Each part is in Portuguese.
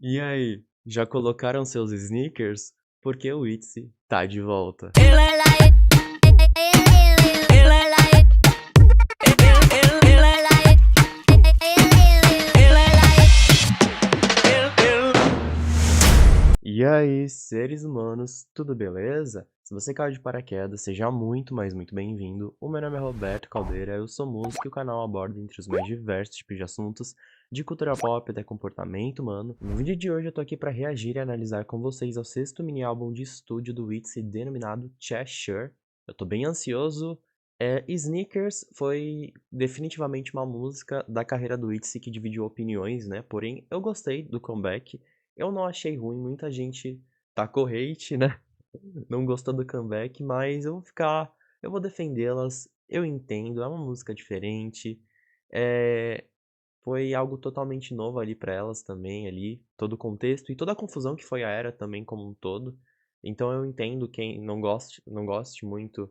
E aí, já colocaram seus sneakers? Porque o Itzy tá de volta. E aí, seres humanos, tudo beleza? Se você caiu de paraquedas, seja muito, mas muito bem-vindo. O meu nome é Roberto Caldeira, eu sou músico e o canal aborda entre os mais diversos tipos de assuntos, de cultura pop até comportamento humano. No vídeo de hoje eu tô aqui pra reagir e analisar com vocês ao sexto mini álbum de estúdio do Itzy denominado Cheshire. Eu tô bem ansioso. Sneakers foi definitivamente uma música da carreira do Itzy que dividiu opiniões, né? Porém, eu gostei do comeback. Eu não achei ruim, muita gente tacou hate, né? Não gostou do comeback, mas eu vou defendê-las. Eu entendo, é uma música diferente. É, foi algo totalmente novo ali pra elas também ali, todo o contexto e toda a confusão que foi a era também como um todo. Então eu entendo quem não goste muito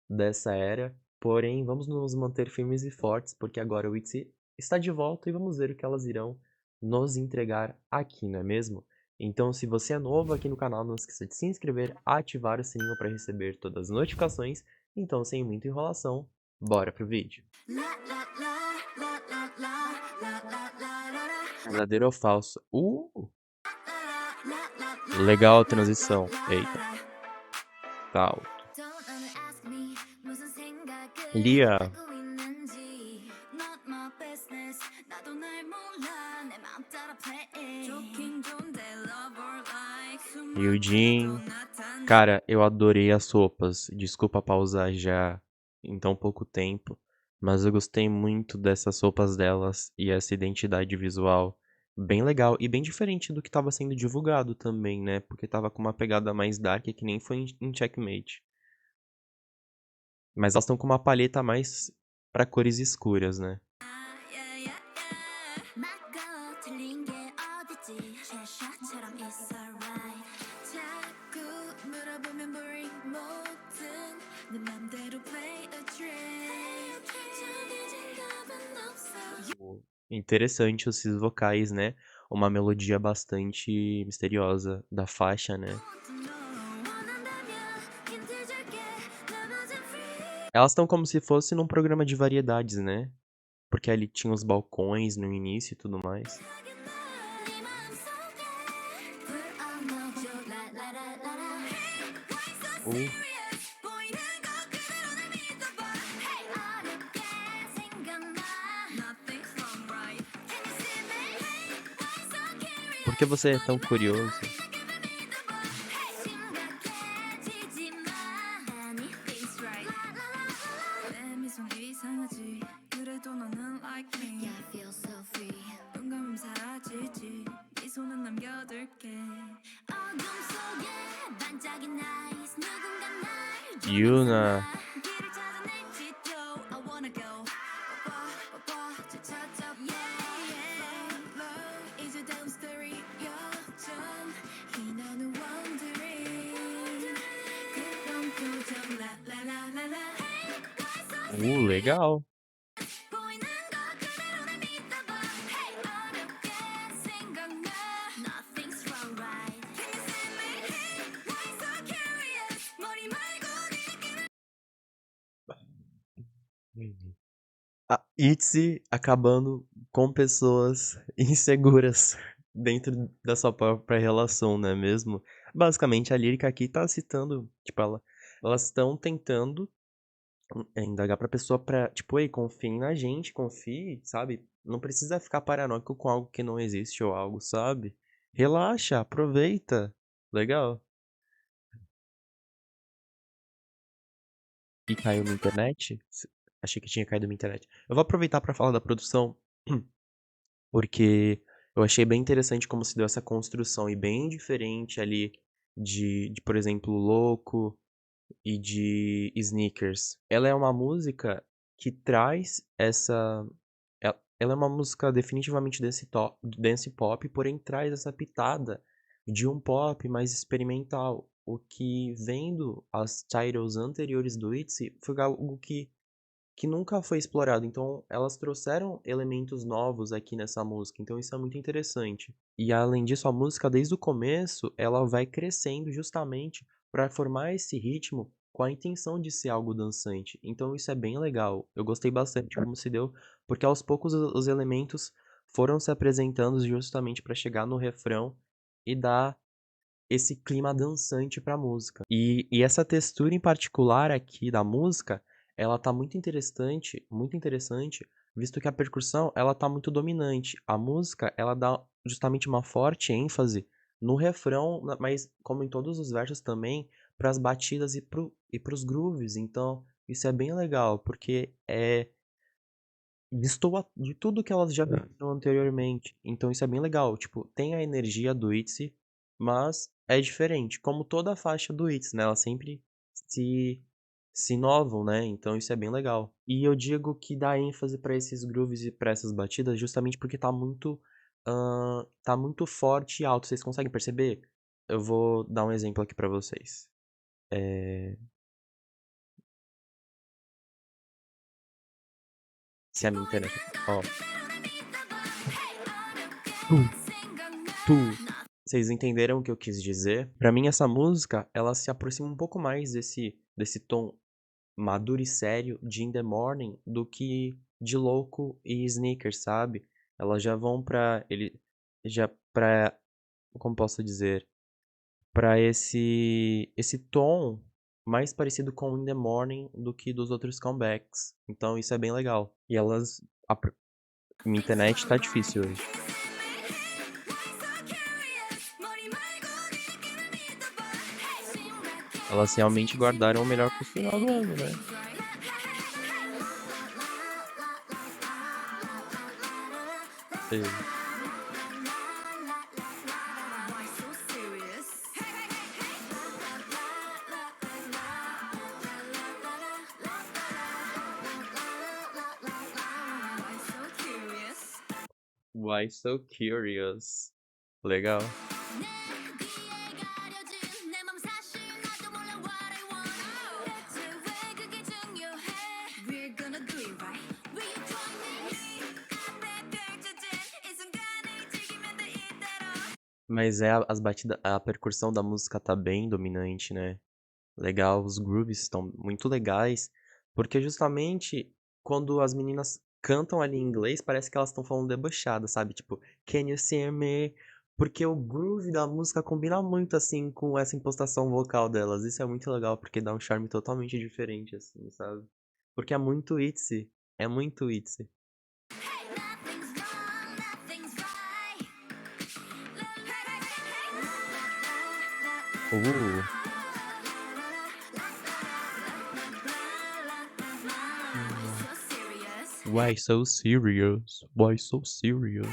dessa era, porém vamos nos manter firmes e fortes, porque agora o Itzy está de volta e vamos ver o que elas irão nos entregar aqui, não é mesmo? Então, se você é novo aqui no canal, não esqueça de se inscrever, ativar o sininho para receber todas as notificações. Então, sem muita enrolação, bora pro vídeo. Verdadeiro ou falso? Legal a transição. Eita, tá alto. Lia. Ryujin. Cara, eu adorei as roupas. Desculpa pausar já em tão pouco tempo, mas eu gostei muito dessas roupas delas e essa identidade visual bem legal e bem diferente do que estava sendo divulgado também, né? Porque tava com uma pegada mais dark que nem foi em Checkmate. Mas elas estão com uma paleta mais pra cores escuras, né? Interessante esses vocais, né? Uma melodia bastante misteriosa da faixa, né? Elas estão como se fosse num programa de variedades, né? Porque ali tinha os balcões no início e tudo mais. Uh, por que você é tão curioso? Yuna. Legal. A Itzy acabando com pessoas inseguras dentro da sua própria relação, não é mesmo? Basicamente, a lírica aqui tá citando, tipo, elas estão tentando indagar pra pessoa pra, tipo, ei, confie na gente, confie, sabe? Não precisa ficar paranoico com algo que não existe ou algo, sabe? Relaxa, aproveita. Legal. E caiu na internet? Achei que tinha caído na internet. Eu vou aproveitar pra falar da produção, porque eu achei bem interessante como se deu essa construção e bem diferente ali por exemplo, Louco e de Sneakers. Ela é uma música que traz essa. Ela é uma música definitivamente dance pop, porém traz essa pitada de um pop mais experimental. O que, vendo as titles anteriores do Itzy, foi algo que nunca foi explorado. Então, elas trouxeram elementos novos aqui nessa música. Então, isso é muito interessante. E além disso, a música, desde o começo, ela vai crescendo justamente para formar esse ritmo com a intenção de ser algo dançante. Então, isso é bem legal. Eu gostei bastante de como se deu, porque aos poucos os elementos foram se apresentando justamente para chegar no refrão e dar esse clima dançante pra música. E essa textura em particular aqui da música, ela tá muito interessante, visto que a percussão, ela tá muito dominante. A música, ela dá justamente uma forte ênfase no refrão, mas como em todos os versos também, pras batidas e pros grooves. Então, isso é bem legal, porque destoa de tudo que elas já viram anteriormente. Então isso é bem legal. Tipo, tem a energia do ITZY, mas é diferente. Como toda a faixa do ITZY, né? Elas sempre se, se inovam, né? Então isso é bem legal. E eu digo que dá ênfase pra esses grooves e pra essas batidas justamente porque tá muito forte e alto. Vocês conseguem perceber? Eu vou dar um exemplo aqui pra vocês. Se a minha internet... Ó. Tu. Vocês entenderam o que eu quis dizer? Pra mim, essa música, ela se aproxima um pouco mais desse tom maduro e sério de In The Morning do que de Louco e Sneakers, sabe? Elas já vão pra, como posso dizer? Pra esse tom mais parecido com In The Morning do que dos outros comebacks. Então isso é bem legal. E minha internet tá difícil hoje. Elas realmente guardaram o melhor pro final do ano, né? Sim. Why So Curious? Legal. Mas as batidas, a percussão da música tá bem dominante, né? Legal, os grooves estão muito legais, porque justamente quando as meninas cantam ali em inglês, parece que elas estão falando debochada, sabe? Tipo, Can you see me? Porque o groove da música combina muito assim com essa impostação vocal delas. Isso é muito legal, porque dá um charme totalmente diferente, assim, sabe? Porque é muito ITZY. É muito ITZY. Uh. Why so serious? Why so serious?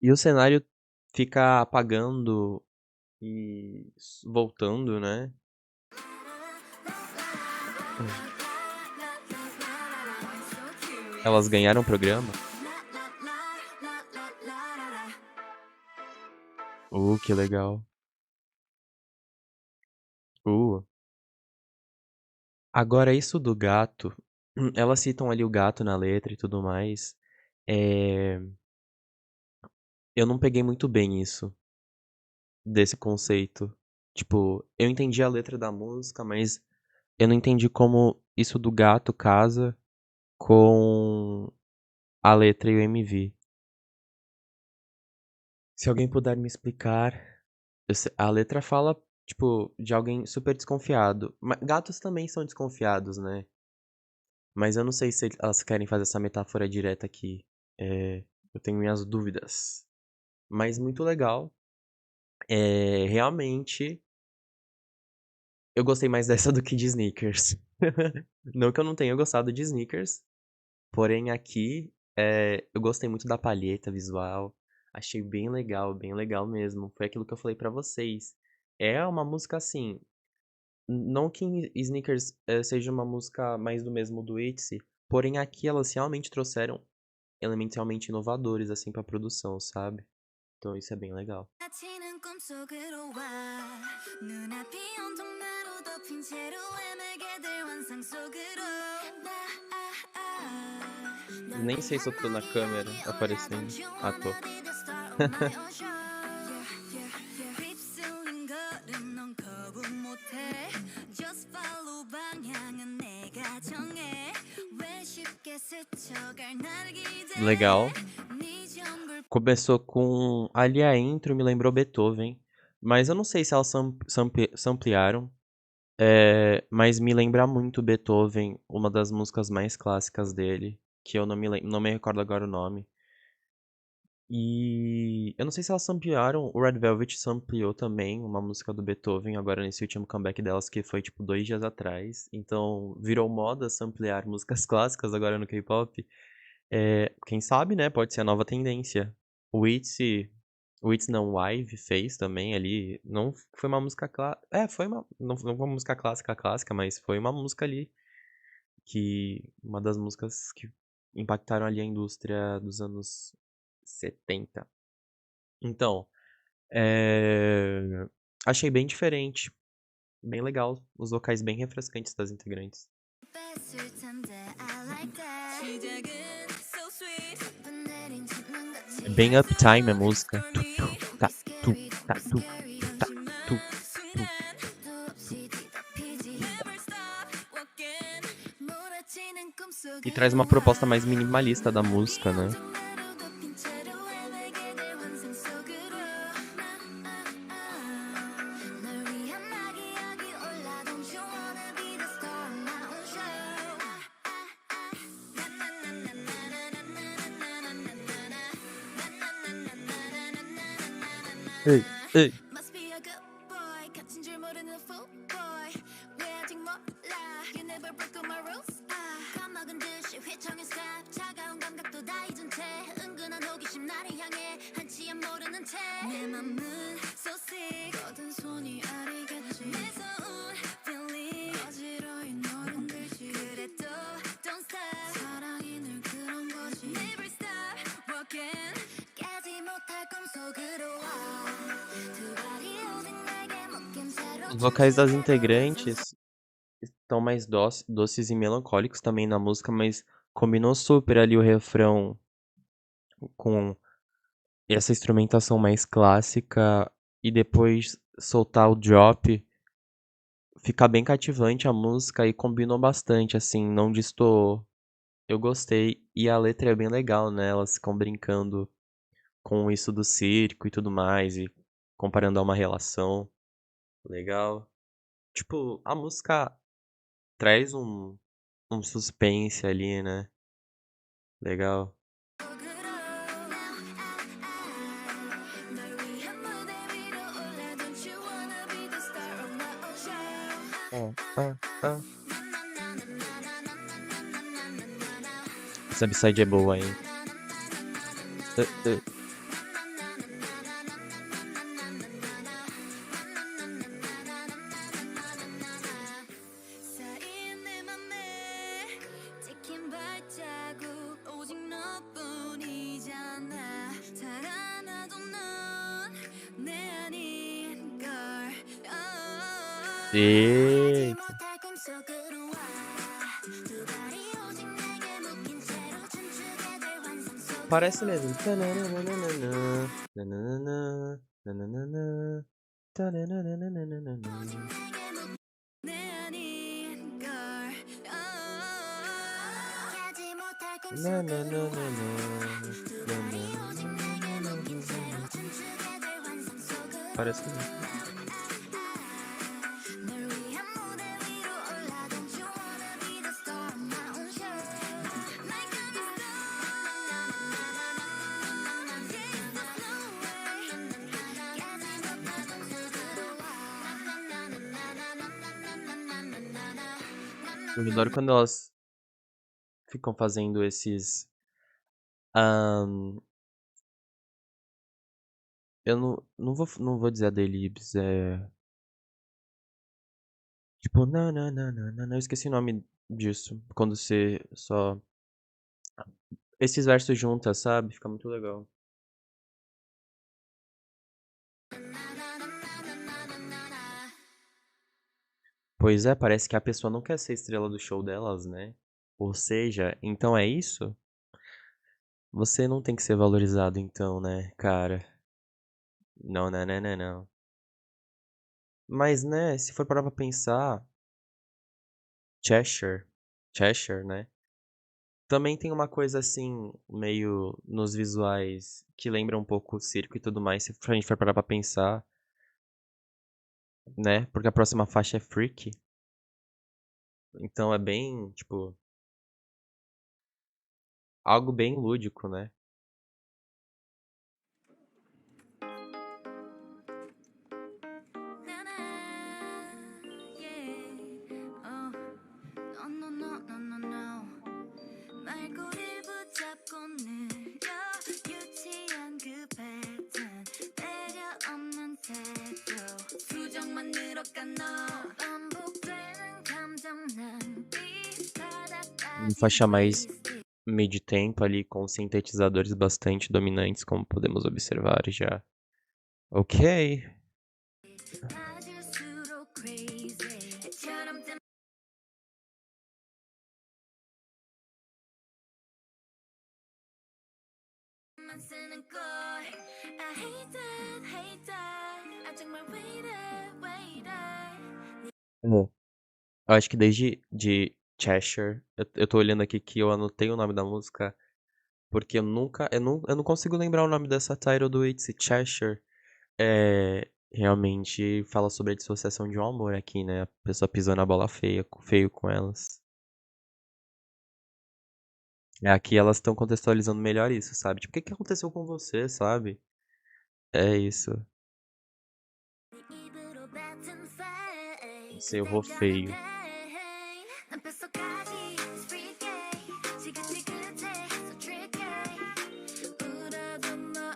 E o cenário fica apagando e voltando, né? Elas ganharam o programa? Que legal. Uh. Agora, isso do gato. Elas citam ali o gato na letra e tudo mais. É... Eu não peguei muito bem isso, desse conceito. Tipo, eu entendi a letra da música, mas eu não entendi como isso do gato casa com a letra e o MV. Se alguém puder me explicar. A letra fala, tipo, de alguém super desconfiado. Gatos também são desconfiados, né? Mas eu não sei se elas querem fazer essa metáfora direta aqui. Eu tenho minhas dúvidas. Mas muito legal. Realmente, eu gostei mais dessa do que de Sneakers. Não que eu não tenha gostado de Sneakers, porém aqui eu gostei muito da palheta visual. Achei bem legal mesmo. Foi aquilo que eu falei pra vocês. É uma música assim. Não que Sneakers seja uma música mais do mesmo do ITZY, porém aqui elas realmente trouxeram elementos realmente inovadores assim pra produção, sabe? Então isso é bem legal. 속으로 와 눈앞이 온통 나로 덮인 채로 헤매게 환상 속으로 Nem sei se eu tô na câmera aparecendo. Ah, tô. 휩쓸린 걸음 넌 거부 못해 Just follow 방향은 내가 정해 왜 쉽게 스쳐갈 날 기대 Legal. 네 전부를 Começou com. Ali a intro me lembrou Beethoven. Mas eu não sei se elas samplearam. Mas me lembra muito Beethoven, uma das músicas mais clássicas dele. Que eu não me recordo agora o nome. E eu não sei se elas samplearam. O Red Velvet sampleou também uma música do Beethoven, agora nesse último comeback delas, que foi tipo 2 dias atrás. Então virou moda samplear músicas clássicas agora no K-pop. Quem sabe, né? Pode ser a nova tendência. O ITZY, o ITZY não, o IVE fez também ali. Não foi uma música clássica. Foi uma. Não foi uma música clássica, mas foi uma música ali. Uma das músicas que impactaram ali a indústria dos anos 70. Então, achei bem diferente. Bem legal. Os vocais bem refrescantes das integrantes. 뺐을 텐데 I like that 시작은 so sweet 분 내린 첫눈 같이 É bem uptime a música. Tu, tu, tá, tu, tá, tu, tá, tu, tu, 또 없이 뒤덮이지 Never stop walking 몰아치는 E 꿈속으로 traz uma proposta mais minimalista da música, né? 온통 나로 덮인 채로 헤매게 될 환상 속으로 널 위한 나 기억이 올라 Don't you wanna be the star of my own show Ei, ei. Must be a good boy 갇힌 줄 모르는 fool boy 왜 아직 몰라 You never broke all my rules 겁먹은 듯이 휘청인 step 차가운 감각도 다 잊은 채 은근한 호기심 나를 향해 한치 앞 모르는 채내 맘은 so sick 거든 손이 아리겠지 매서운 feeling 어지러이 너를 들지 그래도 don't stop 사랑이 늘 그런 거지 Never stop walking 깨지 못할 꿈속으로 와 두 발이 오직 내게 묶인 채로 Os vocais das integrantes estão mais doces e melancólicos também na música, mas combinou super ali o refrão com essa instrumentação mais clássica e depois soltar o drop. Fica bem cativante a música e combinou bastante, assim, não destoou. Eu gostei. E a letra é bem legal, né? Elas ficam brincando com isso do circo e tudo mais, e comparando a uma relação. Legal. Tipo, a música traz um suspense ali, né? Legal. 널 위한 무대 위로 올라 Don't you wanna be the star of my own show Ah, ah, ah. Essa B-side é boa, hein? Uh. 쌓인 내 맘에 찍힌 발자국 오직 너뿐이잖아 살아나도 넌 내 아닌 걸 Eita. 못할 꿈속으로 와두 발이 오직 내게 묶인 채로 춤추게 될 환상 속으로 Parece mesmo. Tananana, nananana, nananana, tananana. 내 아닌 걸 깨지 못할 꿈속으로 두 발이 오직 내게 묶인 채로 춤추게 될 환상 속으로 Parece mesmo. 널 위한 무대 위로 올라 Don't you wanna be the star of my own show Like a star Take the slow way 깨지 못할 꿈속으로 Eu adoro quando elas ficam fazendo esses. Eu não vou dizer adlibs, Tipo, eu esqueci o nome disso. Quando você só. Esses versos juntas, sabe? Fica muito legal. Pois é, parece que a pessoa não quer ser estrela do show delas, né? Ou seja, então é isso? Você não tem que ser valorizado então, né, cara? Não, não, não, não, não. Mas, né, se for parar pra pensar, Cheshire, Cheshire, né? Também tem uma coisa assim, meio nos visuais, que lembra um pouco o circo e tudo mais, se a gente for parar pra pensar, né? Porque a próxima faixa é Freak, então é bem, tipo, algo bem lúdico, né? Na, na, yeah. Oh, no, no, no, no, no, no. 말꼬리를 붙잡고 느려 유치한 그 패턴 배려 없는 태도 수정만 늘어가 너 반복되는 감정 낭비 Uma 바닥까지 faixa mais wasted mid-tempo ali, com sintetizadores bastante dominantes, como podemos observar já. Ok. 가질수록 crazy 애처럼 만 쓰는 걸 I hate that 아 정말 왜 이래 왜 이래 É. Eu acho que desde de Cheshire, eu tô olhando aqui que eu anotei o nome da música, porque eu não consigo lembrar o nome dessa title do It's Cheshire. Realmente fala sobre a dissociação de um amor aqui, né? A pessoa pisando a bola feia, feio com elas. Aqui elas estão contextualizando melhor isso, sabe? Tipo, o que que aconteceu com você, sabe? É isso. 입으로 뱉은 fake Você errou feio. 난 뼛속까지 it's freaky 지긋지긋해 so tricky 울어도 뭐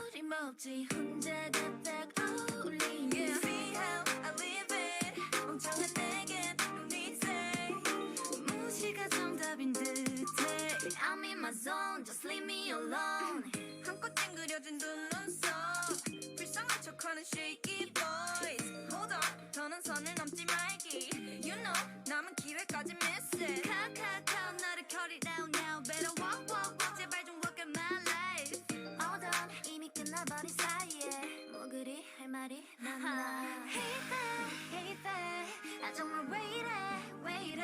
어림없지 혼자가 딱 어울리네 See how I live it 멍청한 내겐 no need say 무시가 정답인 듯해 I'm in my zone just leave me alone 한껏 찡그려진 두 눈썹 불쌍한 척하는 shaky boys Hold on 더는 선을 넘지 말기 You know 남은 기회까지 miss it 카카카 나를 cut it down now Better walk walk walk 제발 좀 walk in my life Hold on 이미 끝나버린 사이에 뭐 그리 할 말이 많아 Hate that 아 정말 왜 이래 왜 이래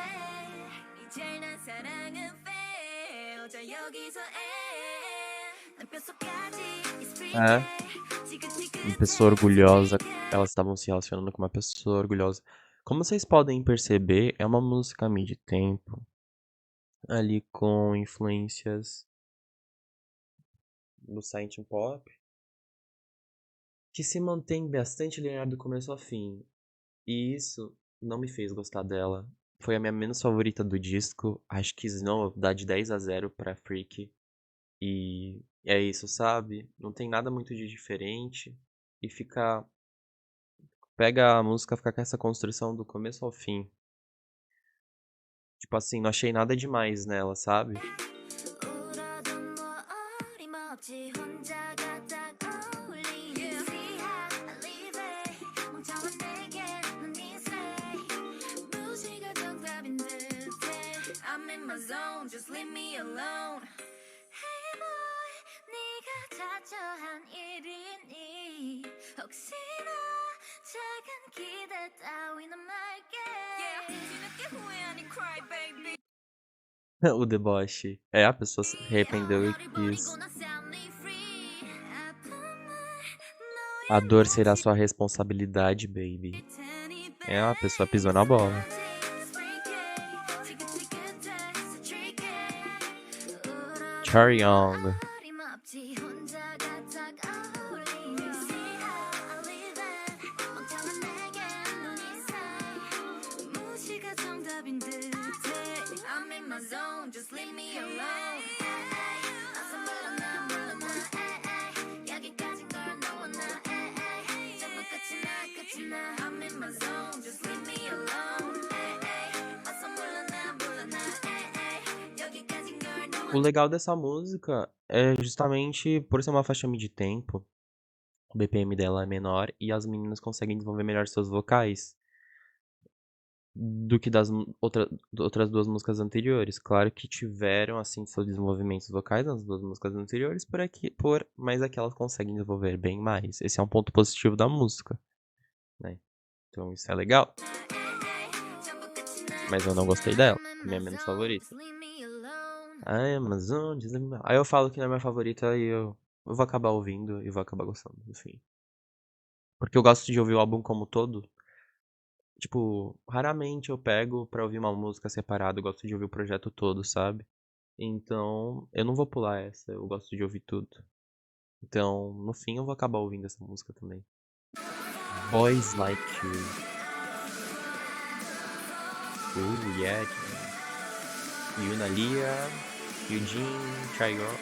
이제 난 사랑은 fail 어자 여기서 난 뼛속까지 it's freaky É, uma pessoa orgulhosa. Elas estavam se relacionando com uma pessoa orgulhosa. Como vocês podem perceber, é uma música mid-tempo, ali com influências do synth pop, que se mantém bastante linear do começo ao fim. E isso não me fez gostar dela. Foi a minha menos favorita do disco. Acho que Snow dá de 10-0 pra Freak. E é isso, sabe? Não tem nada muito de diferente. E fica. Pega a música, fica com essa construção do começo ao fim. Tipo assim, não achei nada demais nela, sabe? 울어도 뭐 어림없지 혼자가 딱 어울리네 See how I live it 멍청한 내겐 no need say 무시가 정답인 듯해 I'm in my zone just leave me alone Hey boy 네가 자초한 일이니 혹시나 작은 기대 따위는 말게 Yeah 뒤늦게 후회하니 cry baby O deboche. É, a pessoa se arrependeu e quis. A dor será sua responsabilidade, baby. É, a pessoa pisou na bola. Carry on. I'm in my zone, just leave me alone. 어서 물러나 물러나 여기까진 걸 너무나 전부 끝이 나 I'm in my zone, just leave me alone. 어서 물러나 물러나 여기까진 걸 O 너무나 legal dessa música é justamente por ser uma faixa mid-tempo, o BPM dela é menor e as meninas conseguem desenvolver melhor seus vocais. do que outras duas músicas anteriores. Claro que tiveram, assim, seus desenvolvimentos vocais nas duas músicas anteriores, mas aqui elas conseguem desenvolver bem mais. Esse é um ponto positivo da música, né? Então isso é legal. Mas eu não gostei dela. É minha menos favorita. Ai, Amazon, aí eu falo que não é minha favorita e eu vou acabar ouvindo e vou acabar gostando, enfim. Porque eu gosto de ouvir o álbum como todo. Tipo, raramente eu pego pra ouvir uma música separada, eu gosto de ouvir o projeto todo, sabe? Então, eu não vou pular essa, eu gosto de ouvir tudo. Então, no fim, eu vou acabar ouvindo essa música também. Boys Like You. Yeah. Yuna Lia, Eugene, Chaeyoung.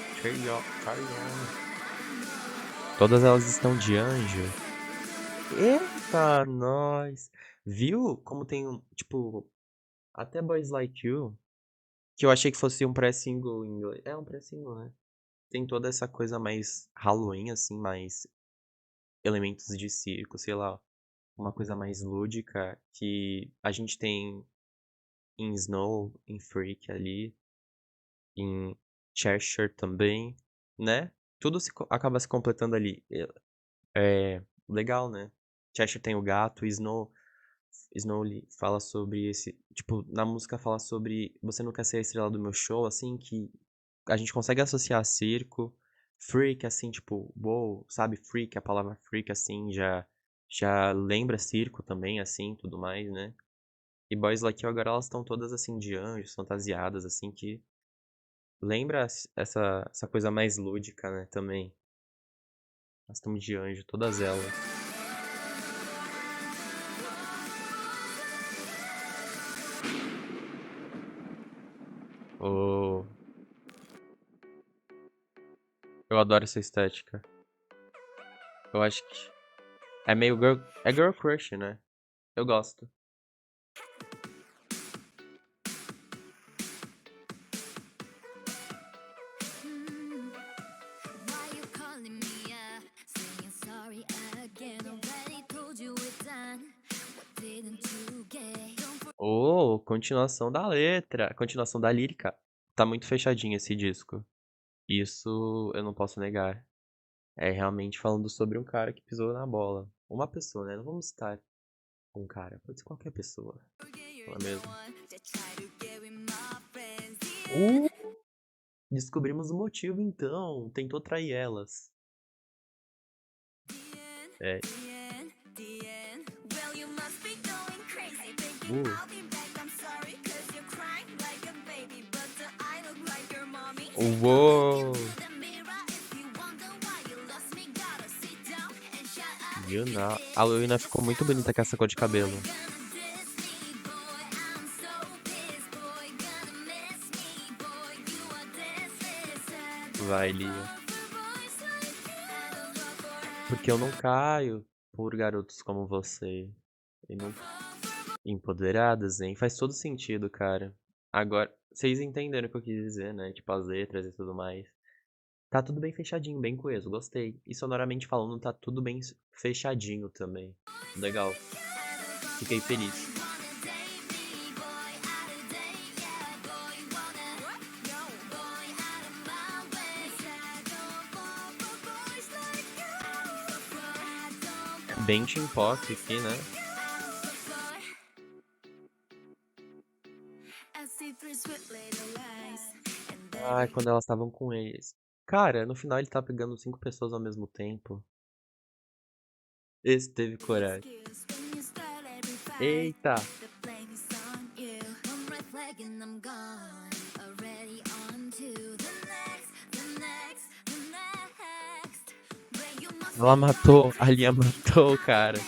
Todas elas estão de anjo. Eita, nós. Viu como tem, tipo, até Boys Like You, que eu achei que fosse um pré-single em inglês. É um pré-single, né? Tem toda essa coisa mais Halloween, assim, mais elementos de circo, sei lá. Uma coisa mais lúdica que a gente tem em Snow, em Freak ali, em Cheshire também, né? Tudo acaba se completando ali. É legal, né? Cheshire tem o gato, Snow fala sobre esse. Tipo, na música fala sobre você não quer ser a estrela do meu show, assim, que a gente consegue associar a circo. Freak, assim, tipo, wow, sabe? Freak, a palavra freak, assim, já lembra circo também, assim, tudo mais, né? E Boys Like You agora elas estão todas, assim, de anjos, fantasiadas, assim, que lembra essa coisa mais lúdica, né? Também. Elas estão de anjo, todas elas. Oh, eu adoro essa estética. Eu acho que é meio girl crush, né? Eu gosto. Why you calling me up? Saying sorry again. Already told you we're done. What didn't you get? Oh, continuação da letra, continuação da lírica. Tá muito fechadinho esse disco. Isso eu não posso negar. É realmente falando sobre um cara que pisou na bola. Uma pessoa, né? Não vamos citar um cara, pode ser qualquer pessoa. Não é mesmo? Uh, descobrimos o motivo então. Tentou trair elas. É. Uou! Yuna. A Yuna ficou muito bonita com essa cor de cabelo. Vai, Lia. Porque eu não caio por garotos como você. E não... Empoderadas, hein? Faz todo sentido, cara. Agora, vocês entenderam o que eu quis dizer, né? Tipo, as letras e tudo mais. Tá tudo bem fechadinho, bem coeso, gostei. E sonoramente falando, tá tudo bem fechadinho também. Legal. Fiquei feliz. Bem teen pop aqui, né? Ai, quando elas estavam com eles. Cara, no final ele tá pegando 5 pessoas ao mesmo tempo. Esse teve coragem. Eita! Ela matou, a Lia matou o cara.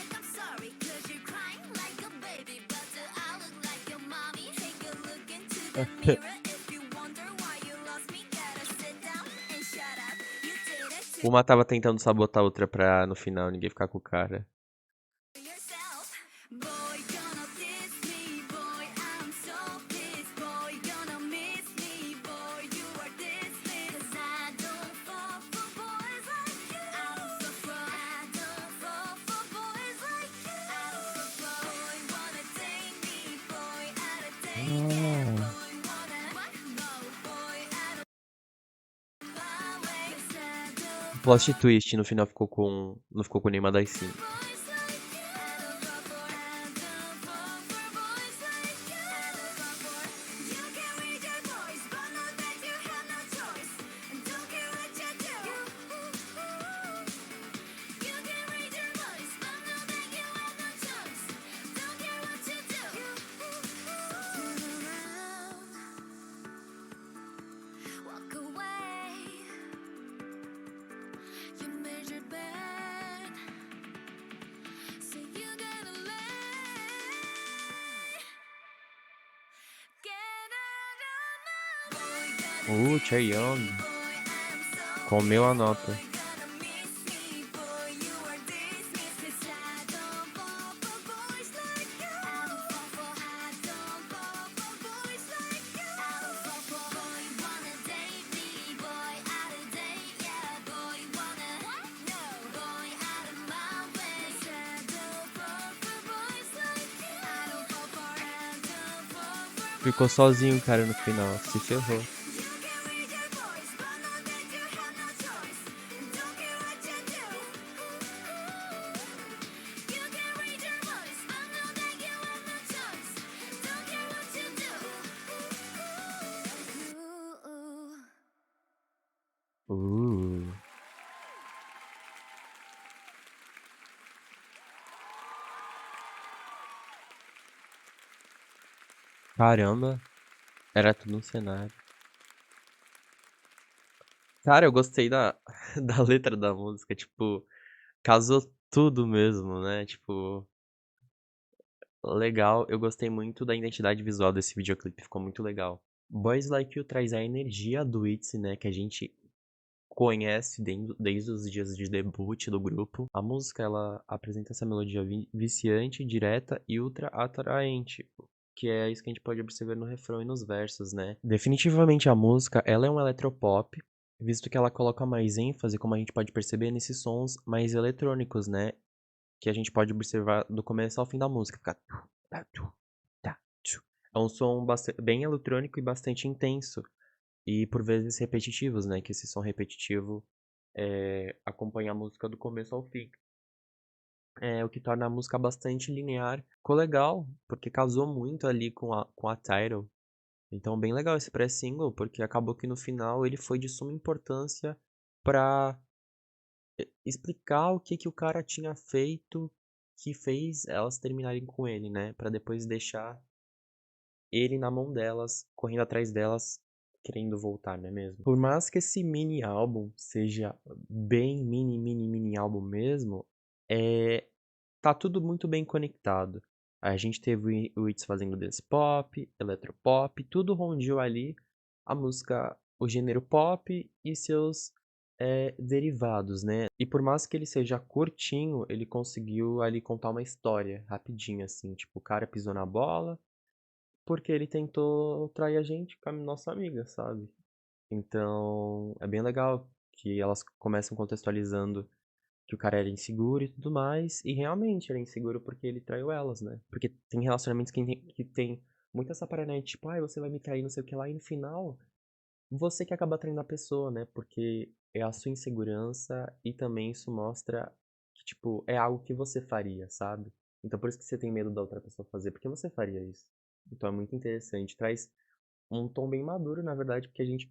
Uma tava tentando sabotar a outra pra no final ninguém ficar com o cara. Ah, o plot twist no final não ficou com nenhuma das cinco. Walk away. You made your bed, so you gotta lay. Get out of my way. Chaeyoung Boy, I'm so comeu a nota. gonna miss me, boy. You are dismissed. 'Cause I don't fall for boys like you. I don't fall for, I don't fall for boys like you. I don't fall for boy, wanna date me, boy, out of date, yeah, boy, wanna no, boy, out of my way. 'Cause I don't fall for boys like you. I don't fall for, I don't fall for Ficou sozinho, cara, no final. Se ferrou. you can read your voice, but know that you have no choice. And don't care what you do. You can read your voice, but know that you have no choice. Don't care what you do. Uh. Caramba, era tudo um cenário. Cara, eu gostei da letra da música, tipo, casou tudo mesmo, né? Tipo, legal. Eu gostei muito da identidade visual desse videoclipe, ficou muito legal. Boys Like You traz a energia do ITZY, né? Que a gente conhece desde os dias de debut do grupo. A música, ela apresenta essa melodia viciante, direta e ultra atraente, que é isso que a gente pode observar no refrão e nos versos, né? Definitivamente a música, ela é um eletropop, visto que ela coloca mais ênfase, como a gente pode perceber, nesses sons mais eletrônicos, né? Que a gente pode observar do começo ao fim da música. Fica tu, tá, tu, tá, tu. É um som bem eletrônico e bastante intenso. E por vezes repetitivos, né? Que esse som repetitivo acompanha a música do começo ao fim. O que torna a música bastante linear. Ficou legal, porque casou muito ali com a title. Então, bem legal esse pré-single, porque acabou que no final ele foi de suma importância pra explicar o que o cara tinha feito que fez elas terminarem com ele, né? Pra depois deixar ele na mão delas, correndo atrás delas, querendo voltar, não é mesmo? Por mais que esse mini álbum seja bem mini álbum mesmo, tá tudo muito bem conectado. A gente teve o Itz fazendo dance pop, eletropop, tudo rondiu ali a música, o gênero pop e seus derivados, né? E por mais que ele seja curtinho, ele conseguiu ali contar uma história rapidinho, assim. Tipo, o cara pisou na bola porque ele tentou trair a gente com a nossa amiga, sabe? Então, é bem legal que elas começam contextualizando que o cara era inseguro e tudo mais, e realmente era inseguro porque ele traiu elas, né? Porque tem relacionamentos que tem muito essa paranoia de tipo, ai, você vai me trair, não sei o que lá, e no final, você que acaba traindo a pessoa, né? Porque é a sua insegurança e também isso mostra que, tipo, é algo que você faria, sabe? Então por isso que você tem medo da outra pessoa fazer, porque você faria isso. Então é muito interessante, traz um tom bem maduro, na verdade, porque a gente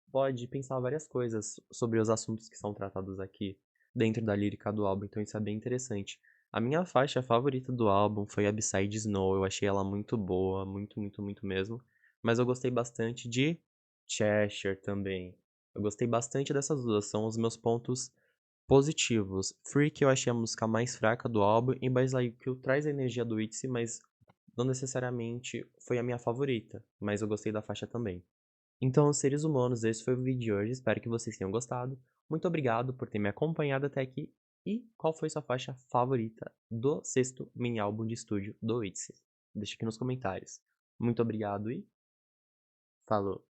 pode pensar várias coisas sobre os assuntos que são tratados aqui dentro da lírica do álbum, então isso é bem interessante. A minha faixa favorita do álbum foi a B-Side Snow, eu achei ela muito boa, muito mesmo, mas eu gostei bastante de Cheshire também. Eu gostei bastante dessas duas, são os meus pontos positivos. Freak eu achei a música mais fraca do álbum e Boys Like You traz a energia do ITZY, mas não necessariamente foi a minha favorita, mas eu gostei da faixa também. Então, seres humanos, esse foi o vídeo de hoje. Espero que vocês tenham gostado. Muito obrigado por ter me acompanhado até aqui. E qual foi sua faixa favorita do sexto mini álbum de estúdio do ITZY? Deixa aqui nos comentários. Muito obrigado e falou!